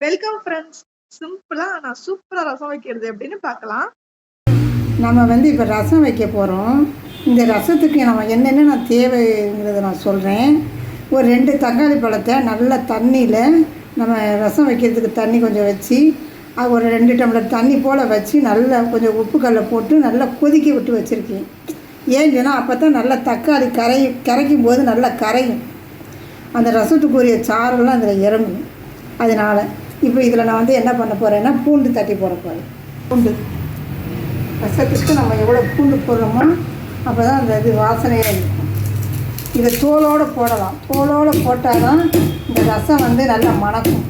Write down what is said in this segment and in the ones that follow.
Welcome friends. சிம்பிளா நான் சூப்பரா ரசம் வைக்கிறது எப்படின்னு பார்க்கலாம். நம்ம இப்போ ரசம் வைக்க போகிறோம். இந்த ரசத்துக்கு நம்ம என்னென்ன தேவைங்கிறத நான் சொல்கிறேன். ஒரு 2 தக்காளி பழத்தை நல்ல தண்ணியில் நம்ம ரசம் வைக்கிறதுக்கு தண்ணி கொஞ்சம் வச்சு அது ஒரு 2 டம்ளர் தண்ணி போல் வச்சு நல்லா கொஞ்சம் உப்பு கல்லை போட்டு நல்லா கொதிக்க விட்டு வச்சுருக்கேன். ஏன்னு சொன்னால் அப்போ தான் நல்லா தக்காளி கரைக்கும் போது நல்லா கரையும், அந்த ரசத்துக்குரிய சாரெல்லாம் அதில் இறங்கும். அதனால் இப்போ இதில் நான் என்ன பண்ண போகிறேன்னா பூண்டு தட்டி போட போகிறேன். பூண்டு ரசத்துக்கு நம்ம எவ்வளோ பூண்டு போடுறோமோ அப்போ தான் அந்த இது வாசனையாக இருக்கும். இதை தோலோடு போடலாம். தோலோடு போட்டால் தான் இந்த ரசம் நல்லா மணக்கும்.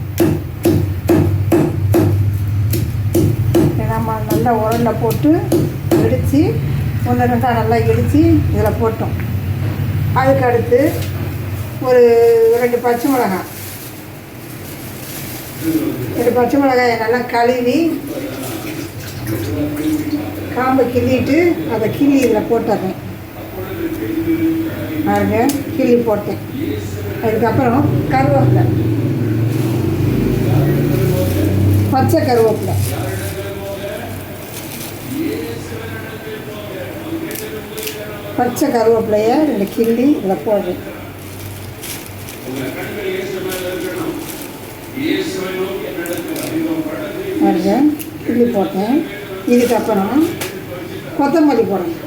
நம்ம நல்லா உரலில் போட்டு இடித்து 1-2 நல்லா இடித்து இதில் போட்டோம். அதுக்கு அடுத்து ஒரு 2 பச்சை மிளகாய், 2 பச்சை மிளகாயை நல்லா கழுவி காம்பை கிள்ளிட்டு அதை கிள்ளி இதில் போட்டுறேன். பாருங்க, கிள்ளி போட்டேன். அதுக்கப்புறம் கருவேப்பிலை, பச்சை கருவேப்பிலை, பச்சை கருவேப்பிலையை 2 கிள்ளி இதில் போடுறேன். பாருங்க, கிள்ளி போட்டேன். இதுக்கப்புறம் கொத்தமல்லி போடணும்.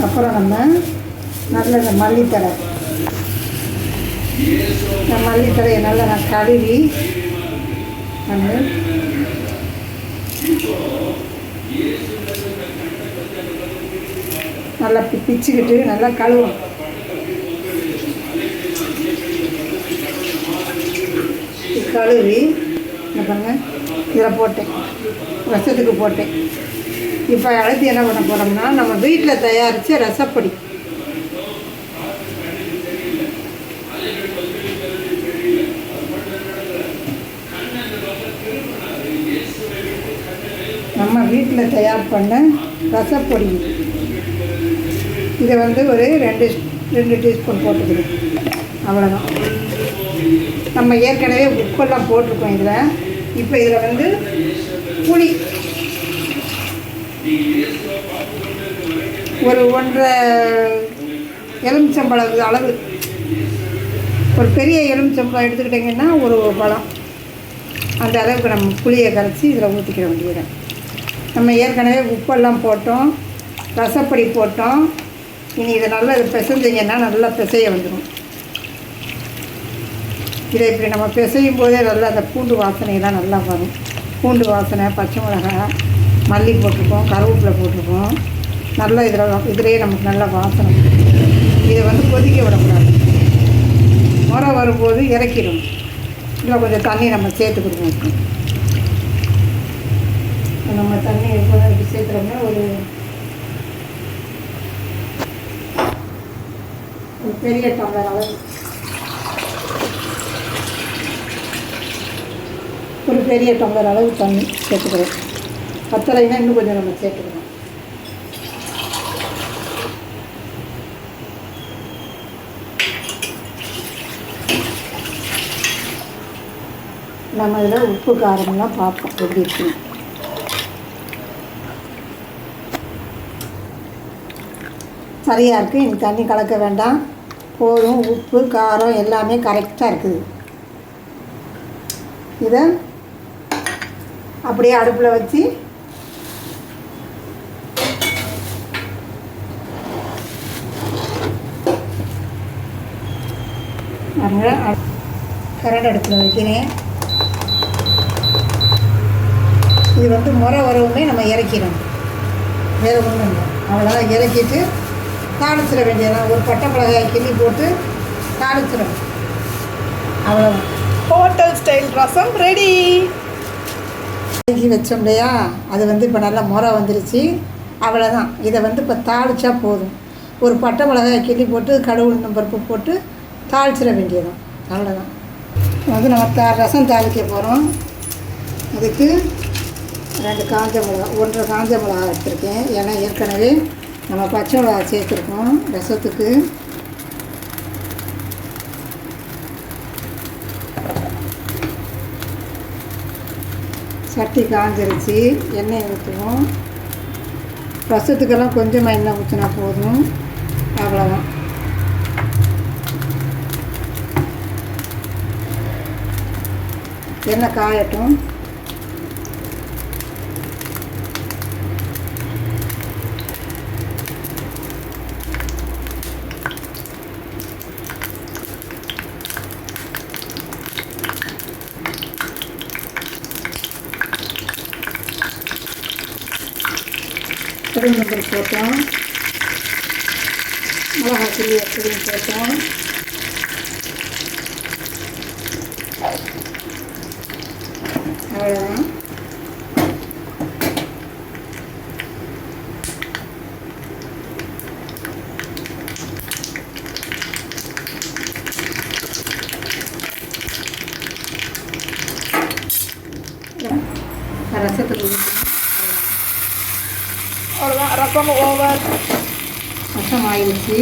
அப்புறம் நம்ம நல்ல இந்த மல்லித்தழை, இந்த மல்லித்தழையை நல்லா நான் கழுவி நல்லா பிச்சுக்கிட்டு நல்லா கழுவும். கழுவி என்ன பண்ணுங்க இதில் போட்டேன், ரசத்துக்கு போட்டேன். இப்போ அடுத்து என்ன பண்ண போகிறோம்னா நம்ம வீட்டில் தயாரித்த ரசப்பொடி. நம்ம வீட்டில் தயார் பண்ண ரசப்பொடி இதை ஒரு 2 டீஸ்பூன் போட்டுக்கிறோம். அவ்வளோதான். நம்ம ஏற்கனவே உப்பெல்லாம் போட்டிருக்கோம் இதில். இப்போ இதில் புளி ஒரு 1.5 எலுமிச்சம்பழம் அளவு, ஒரு பெரிய எலுமிச்சம்பழம் எடுத்துக்கிட்டிங்கன்னா ஒரு பழம், அந்த அளவுக்கு நம்ம புளியை கரைச்சி இதில் ஊற்றிக்கிற வேண்டியது. நம்ம ஏற்கனவே உப்பெல்லாம் போட்டோம், ரசப்பொடி போட்டோம். இனி இதை நல்லா பிசைஞ்சிங்கன்னா நல்லா பிசைய வந்துடும். இதை இப்படி நம்ம பிசையும் போதே நல்லா அந்த பூண்டு வாசனையெல்லாம் நல்லா வரும். பூண்டு வாசனை, பச்சை மிளகாய், மல்லி போட்டிருக்கோம், கருவேப்பிலை போட்டிருக்கோம். நல்லா இதிலேயே நமக்கு நல்ல வாசனை. இதை கொதிக்க விடக்கூடாது. முறை வரும்போது இறக்கிடும். இல்லை கொஞ்சம் தண்ணி நம்ம சேர்த்துக்கிடுவோம். நம்ம தண்ணி எப்போது சேர்த்துறோம்னா ஒரு பெரிய டம்ளர் அளவு, ஒரு பெரிய டம்ளர் அளவு தண்ணி சேர்த்துக்கிறோம். பத்தலைன்னா இன்னும் கொஞ்சம் நம்ம சேர்த்துக்கிறோம். நம்ம இதில் உப்பு காரமெல்லாம் பார்ப்போம் எப்படி இருக்குன்னு. சரியாக இருக்குது. இனி தண்ணி கலக்க வேண்டாம், போதும். உப்பு காரம் எல்லாமே கரெக்டாக இருக்குது. இதை அப்படியே அடுப்பில் வச்சு கரண்ட் அடுப்பில் வைக்கிறேன். இது முறை வரவுமே நம்ம இறக்கிடணும். வேறு ஒன்றும் இல்லை, அவ்வளோதான். இறக்கிட்டு தாளிச்சிட வேண்டியதான். ஒரு பட்டை மிளகாய் கிள்ளி போட்டு தாளிச்சிடணும். அவ்வளோதான். ஹோட்டல் ஸ்டைல் ரசம் ரெடி. வச்சோம் இல்லையா, அது இப்போ நல்லா முறை வந்துருச்சு. அவ்வளோதான். இதை இப்போ தாளித்தா போதும். ஒரு பட்டை மிளகாய் கிள்ளி போட்டு கடுகு உளுந்தம் பருப்பு போட்டு தாளிச்சிட வேண்டியதான். அவ்வளோதான். நம்ம ரசம் தாளிக்க போகிறோம். அதுக்கு 2 காஞ்ச மிளகா, 1 1/2 காஞ்ச மிளகா எடுத்துருக்கேன். ஏன்னா ஏற்கனவே நம்ம பச்சை மிளகா சேர்த்துருக்கோம் ரசத்துக்கு. சட்டி காஞ்சிருச்சு, எண்ணெய் ஊற்றுவோம். ரசத்துக்கெல்லாம் கொஞ்சமாக எண்ணெய் ஊற்றினா போதும், அவ்வளோதான். எண்ணெய் காயட்டும். கருவேப்பிலை போட்டோம், மிளகாய் கிள்ளி வச்சதையும் போட்டோம். அவ்வளோதான். ரசத்துக்கு ஊற்றணும். அவ்வளோதான், ரசம் ஓவர். ரசம் ஆயிடுச்சு.